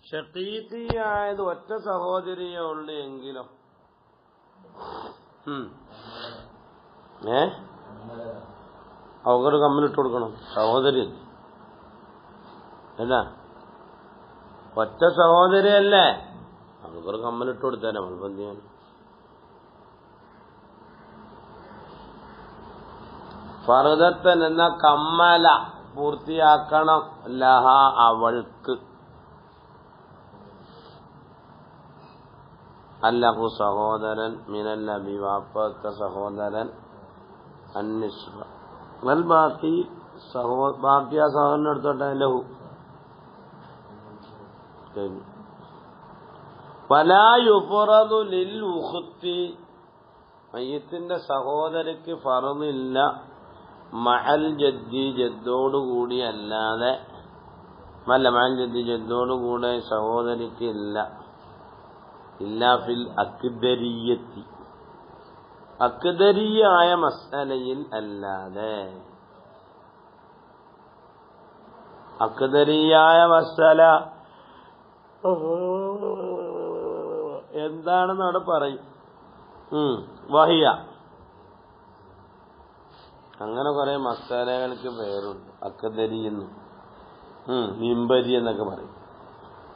ഷഖീഖിയായത് ഒറ്റ സഹോദരിയേ ഉള്ളൂ എങ്കിലോ അവക്കൊരു കമ്മലിട്ട് കൊടുക്കണം. സഹോദരി എന്നാ ഒറ്റ സഹോദരിയല്ലേ, അവൾക്കൊരു കമ്മലിട്ട് കൊടുത്തേനെ. അവൾക്ക് എന്ത് ചെയ്യാൻ? ഫർദത്തൻ എന്ന കമ്മല പൂർത്തിയാക്കണം. ലഹ അവൾക്ക്. അല്ലഹു സഹോദരൻ, മിനൽ അബി വാപ്പക്ക സഹോദരൻ, അന്നിസ്വ വൽ ബാക്കി ബാക്കി ആ സഹോദരനെ എടുത്തോട്ടെ. ലഹു വലാ യുഫറദു ലിൽ ഉഖ്തി, മയ്യിത്തിന്റെ സഹോദരിക്ക് ഫർദില്ല. മഅൽ ജദ്ദി, ജദ്ദോടുകൂടി അല്ലാതെ. മഅൽ ജദ്ദി, ജദ്ദോടുകൂടെ സഹോദരിക്ക് ഇല്ല. ഇല്ലാ ഫിൽ അക്ദരിയ്യത്തി, അക്ദരിയായ മസ്അലയിൽ അല്ലാതെ. അക്ദരിയായ മസ്അല എന്താണെന്ന് അവിടെ പറയും. വഹിയ, അങ്ങനെ കുറെ മസാലകൾക്ക് പേരുണ്ട്. അക്ദരി എന്നും മിമ്പരി എന്നൊക്കെ പറയും.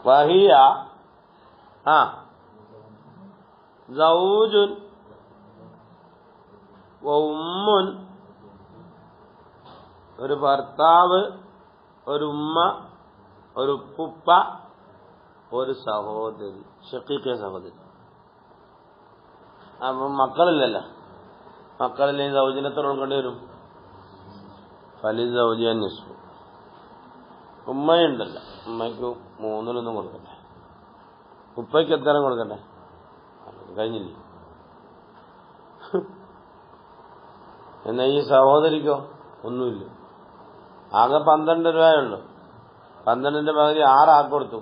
വഹിയ സൗജുൻ ഉമ്മുൻ, ഒരു ഭർത്താവ്, ഒരു ഉമ്മ, ഒരു ഉപ്പുപ്പ, ഒരു സഹോദരി, ഷഖീഖിയ സഹോദരി. അപ്പം മക്കളില്ലല്ലോ. മക്കളില്ലെങ്കിൽ സൗജന്യത്തോടെ കൊടുക്കേണ്ടി വരും. ഫലി സൗജിയൻ നിസ്ബു. ഉമ്മയുണ്ടല്ലോ, ഉമ്മയ്ക്ക് 3 കൊടുക്കട്ടെ. ഉപ്പയ്ക്ക് എത്ര കൊടുക്കട്ടെ? കഴിഞ്ഞില്ലേ? എന്നാ ഈ സഹോദരിക്കോ ഒന്നുമില്ല. ആകെ 12 രൂപയുള്ളൂ. 12ന്റെ പകുതി 6 ആക്കൊടുത്തു.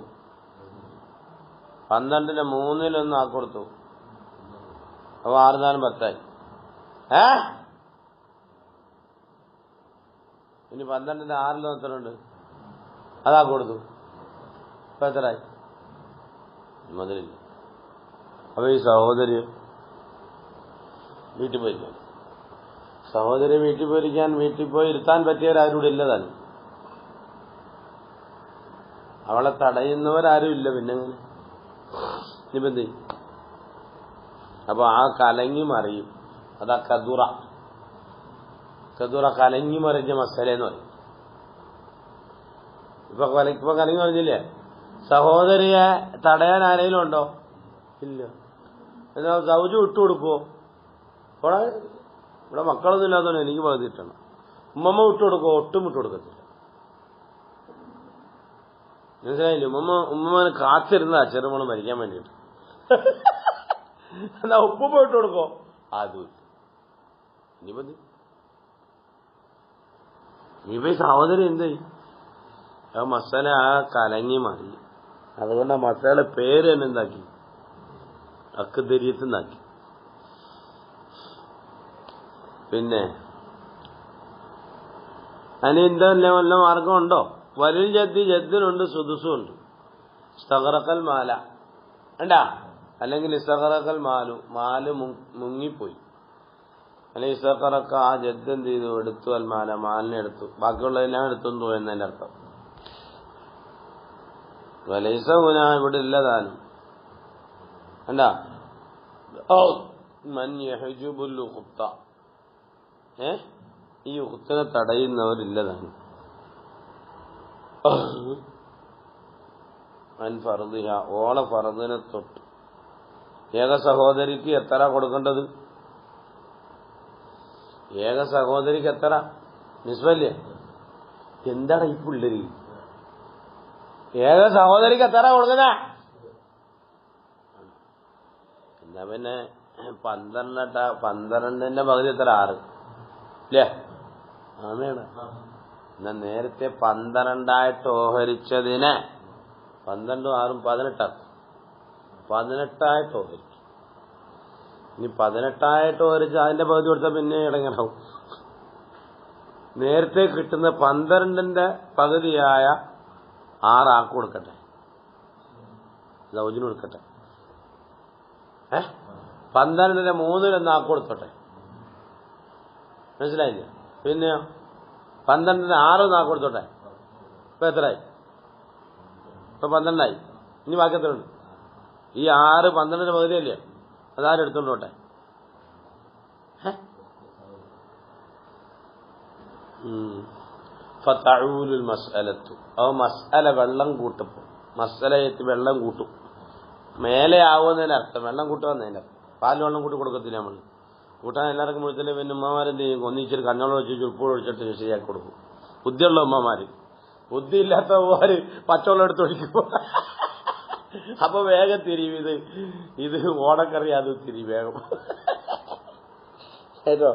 12ന്റെ 3 ആക്കൊടുത്തു. അപ്പൊ 6 4 10 ഇനി 12ന്റെ 6 എത്ര ഉണ്ട്? അതാ കൊടുത്തു. ഇപ്പൊ എത്രയായി? മുതലില്ല. അപ്പൊ ഈ സഹോദരി വീട്ടിൽ പോയിരിക്കാൻ, സഹോദരി വീട്ടിൽ പോയിരിക്കാൻ, വീട്ടിൽ പോയി ഇരുത്താൻ പറ്റിയവരാരും ഇവിടെ ഇല്ലതാണ്. അവളെ തടയുന്നവരാരും ഇല്ല. പിന്നെ ഇനിയിപ്പോ എന്ത് ചെയ്യും? അപ്പൊ ആ കലങ്ങി മറിയും. അതാ കദുറ. കദുറ കലങ്ങി മറിഞ്ഞ മസലെന്ന് പറയും. ഇപ്പൊ കലങ്ങി മറിഞ്ഞില്ലേ? സഹോദരിയെ തടയാൻ ആരെങ്കിലും ഉണ്ടോ? ഇല്ല. എന്നാ സൗജ് വിട്ടുകൊടുക്കുവോ? ഇവിടെ മക്കളൊന്നും ഇല്ലാത്തതുകൊണ്ട് എനിക്ക് പകുതി കിട്ടണം. ഉമ്മമ്മ വിട്ടുകൊടുക്കുവോ? ഒട്ടും വിട്ടുകൊടുക്കത്തില്ല. മനസ്സിലായില്ലേ? ഉമ്മമ്മനെ കാത്തിരുന്നതാ ചെറുമോള് മരിക്കാൻ വേണ്ടിയിട്ട്. എന്നാ ഉപ്പുമ്മ വിട്ടുകൊടുക്കോ? അതും ഇനിയിപ്പോ സഹോദരി എന്തായി? ആ മസാല ആ കലങ്ങി മാറി. അതുകൊണ്ട് ആ മസാല പേര് തന്നെ എന്താക്കി? അക്ദരിയത്തുനിന്നാക്കി. പിന്നെ അതിന് എന്തല്ല വല്ല മാർഗമുണ്ടോ? വലിൽ ജദ്ദി, ജദ്ദിനുണ്ട്, സുദുസുണ്ട്. ഇസ്തഗറഖൽ മാല ഉണ്ടാ, അല്ലെങ്കിൽ ഇസ്തഗറഖൽ മാല് മുങ്ങിപ്പോയി. അല്ലെങ്കിൽ ഇസ്തഗറഖ ആ ജദ്ദ് എന്ത് ചെയ്തു? എടുത്തു. അൽ മാല, മാലിനെ എടുത്തു. ബാക്കിയുള്ളതെല്ലാം എടുത്തു എന്നതിന്റെ അർത്ഥം. വലൈസ ഹുനാ, ഇവിടെ ഇല്ലതാനും. എന്താ? മൻ യഹ്ജുബുൽ ഉഖ്ത, ഈ ഉഖ്തിനെ തടയുന്നവരില്ലതാണ്. അൻ ഫർദിഹ, ഓള ഫർദിനെ തൊട്ട്. ഏക സഹോദരിക്ക് എത്ര കൊടുക്കേണ്ടത്? ഏക സഹോദരിക്ക് എത്ര? നിസ്ബല്ലേ? എന്താണ് ഈ പിള്ളേര്? ഏക സഹോദരിക്ക് എത്ര കൊടുക്കുന്ന? എന്നാ പിന്നെ 12ന്റെ പകുതി എത്ര? 6 ഇല്ലേ? ആണേടാ. എന്നാ നേരത്തെ 12 ഓഹരിച്ചതിനെ 12 6 18 ഓഹരിക്കും. ഇനി 18 ഓഹരിച്ച് അതിന്റെ പകുതി കൊടുത്താൽ പിന്നെ ഇടങ്ങനാവും. നേരത്തെ കിട്ടുന്ന 12ന്റെ പകുതിയായ 6 ആൾക്ക് കൊടുക്കട്ടെ. സൗജിന് കൊടുക്കട്ടെ. 12-ന്റെ 3 നാക്ക് കൊടുത്തോട്ടെ. മനസ്സിലായില്ല? പിന്നെയോ 12-ന്റെ 6 നാക്ക് കൊടുത്തോട്ടെ. ഇപ്പൊ എത്രയായി? ഇപ്പൊ 12 ഇനി ബാക്കി എത്ര ഉണ്ട്? ഈ 6 12-ന്റെ പകുതിയല്ലേ? അതാരും എടുത്തോണ്ടോട്ടെ. ഫതഊലുൽ മസ്അലത്തു മസ്അല വെള്ളം കൂട്ടും. മസ്അലയത്ത് വെള്ളം കൂട്ടും. മേലെ ആവുന്നതിന് അർത്ഥം വെള്ളം കൂട്ടുന്നതിന് അർത്ഥം. പാല് വെള്ളം കൂട്ടി കൊടുക്കത്തില്ല നമ്മൾ. കൂട്ടാൻ എല്ലാവർക്കും വിളിച്ചില്ല. പിന്നെ ഉമ്മമാരെന്ത് ചെയ്യും? ഒന്നിച്ചിട്ട് കണ്ണോളം ഒഴിച്ച് ഉപ്പോഴും ഒഴിച്ചിട്ട് ശരിയാക്കി കൊടുക്കും. ബുദ്ധിയുള്ള ഉമ്മമാര്. ബുദ്ധിയില്ലാത്ത ഉമ്മമാര് പച്ചവെള്ളം എടുത്തൊഴിക്കും. അപ്പൊ വേഗം തിരിയും. ഇത് ഓണക്കറി അത് തിരി വേഗം കേട്ടോ.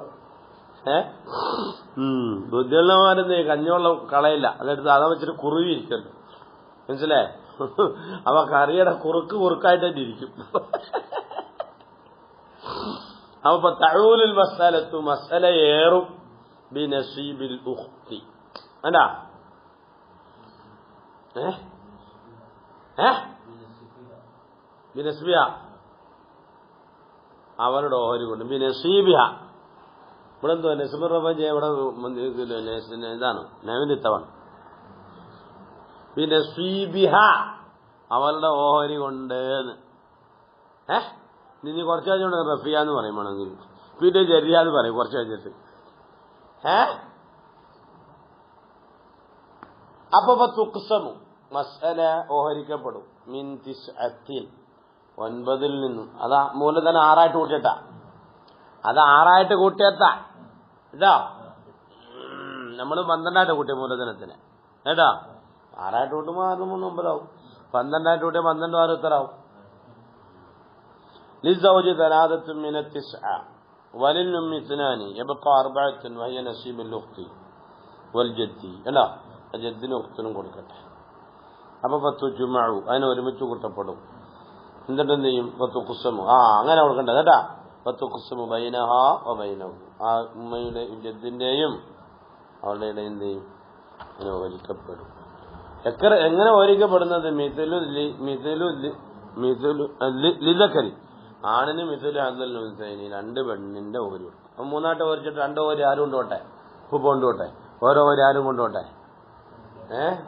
ബുദ്ധിയുള്ളമാരെന്ത് കഞ്ഞോളം കളയില്ല. അതെടുത്ത് അത വെച്ചിട്ട് കുറുവി ഇരിക്കല്ലോ. മനസ്സിലായേ? അവ കറിയുടെ കുറുക്കായിട്ട് തന്നെ ഇരിക്കും. അപ്പൊ തഊലുൽ മസ്അലത്തു മസ്അല ഏറും ബിനസീബിൽ ഉഖ്തി. അല്ല ബിനസ്ബിഹ അവരുടെ ഓഹരി കൊണ്ട് ബിനസീബിഹ. ഇവിടെ എന്തോ നസ്ബുർ റബജ ഇവിടെ ഇതാണ് നവനിത്തവാണ്. ബിനസീബിഹ അവരുടെ ഓഹരി കൊണ്ട്. ഇനി കുറച്ച് കഴിഞ്ഞോണ്ട് റഫിയാന്ന് പറയുമ്പോണെങ്കിൽ പിന്നെ ജരിയാന്ന് പറയും കുറച്ച് കഴിഞ്ഞിട്ട്. അപ്പൊ തുക്സമു മസ്അല ഓഹരിക്കപ്പെടും. മിൻ തിസ്അത്തിൻ 9 നിന്നും. അതാ മൂലധനം 6 കൂട്ടിയിട്ടാ. അത് 6 കൂട്ടിയെത്താ കേട്ടോ. നമ്മള് 12 കൂട്ടിയ മൂലധനത്തിന് കേട്ടോ. 6 കൂട്ടുമ്പോ 6 3 9 ആവും. 12 കൂട്ടിയ 12 6 എത്രയാവും? للزوج 3 من 9 وللأم 2 يبقى 4 وهي نصيب الأخت والجد. അല്ല ജദ്ദിനും ഉഖ്തിനും കൊടുക്കട്ടെ. അപ്പൊ ഫതുജ്മഉ അതിനെ ഒരുമിച്ച് കൂട്ടപ്പെടും. എന്നിട്ട് എന്ത് ചെയ്യും? ഫതുഖ്സമു അങ്ങനെ കൊടുക്കണ്ടേ കേട്ടാ. ഫതുഖ്സമു ബൈനഹാ വബൈനഹു ആ ഉമ്മയുടെ ജദ്ദിന്റെയും അവളുടെ ഇടയിൽ എന്ത് ചെയ്യും? അങ്ങനെ ഓഹരിക്കപ്പെടും. എങ്ങനെ ഓഹരിക്കപ്പെടുന്നത്? ലിദക്കരി ആണിന് മിഥുലു ഹദ്ദുൽ ഉൻസൈനി 2 പെണ്ണിന്റെ ഓഹരി കൊടുക്കും. അപ്പൊ 3 ഓഹരിച്ചിട്ട് 2 ഓഹരി ആരും കൊണ്ടുപോട്ടെ. ഉപ്പ് കൊണ്ടുപോട്ടെ. ഓരോ ഓഹരി ആരും കൊണ്ടുപോട്ടെ.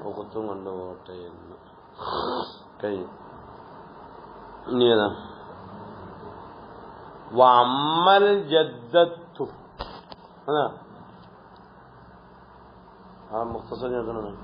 ഉഖ്തും കൊണ്ടുപോട്ടെ എന്ന് കഴിഞ്ഞു. ഇനി ഏതാ? വഅമ്മൽ ജദ്ദത്തു. അതാ മുഖ്തസർ ചേർക്കണം.